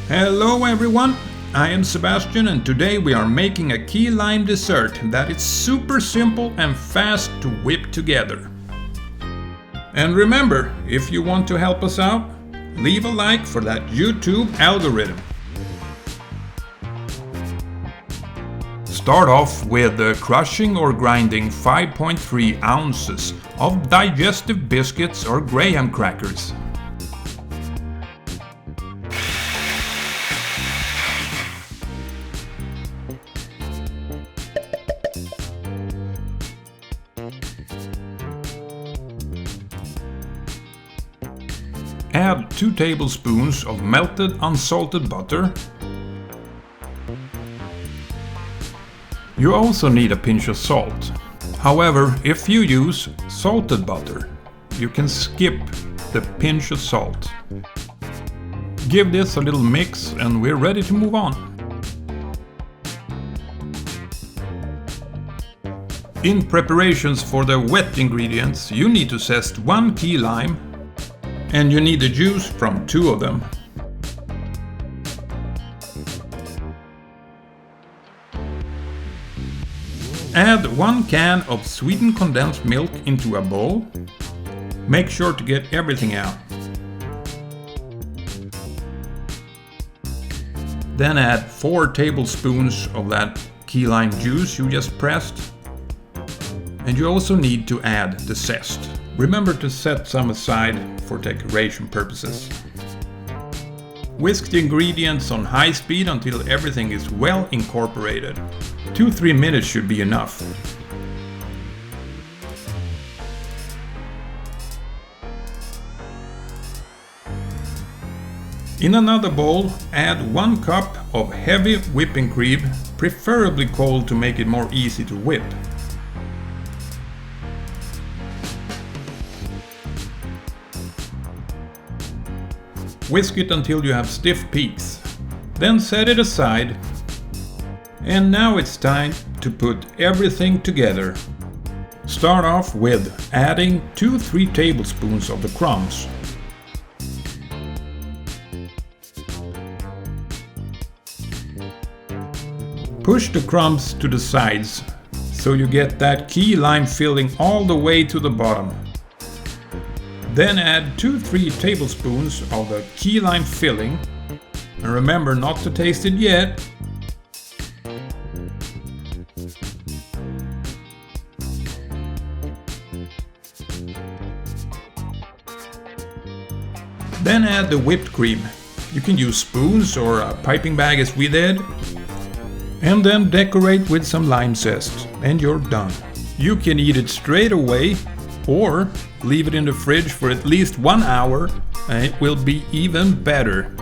Hello everyone, I am Sebastian and today we are making a key lime dessert that is super simple and fast to whip together. And remember, if you want to help us out, leave a like for that YouTube algorithm. Start off with crushing or grinding 5.3 ounces of digestive biscuits or graham crackers. Add 2 tablespoons of melted unsalted butter. You also need a pinch of salt. However, if you use salted butter, you can skip the pinch of salt. Give this a little mix and we're ready to move on. In preparations for the wet ingredients, you need to zest 1 key lime and you need the juice from 2 of them. Add 1 can of sweetened condensed milk into a bowl. Make sure to get everything out. Then add 4 tablespoons of that key lime juice you just pressed. And you also need to add the zest. Remember to set some aside for decoration purposes. Whisk the ingredients on high speed until everything is well incorporated. 2-3 minutes should be enough. In another bowl, add 1 cup of heavy whipping cream, preferably cold to make it more easy to whip. Whisk it until you have stiff peaks. Then set it aside. And now it's time to put everything together. Start off with adding 2-3 tablespoons of the crumbs. Push the crumbs to the sides so you get that key lime filling all the way to the bottom. Then add 2-3 tablespoons of the key lime filling. And remember not to taste it yet. Then add the whipped cream. You can use spoons or a piping bag as we did. And then decorate with some lime zest and you're done. You can eat it straight away or leave it in the fridge for at least 1 hour and it will be even better.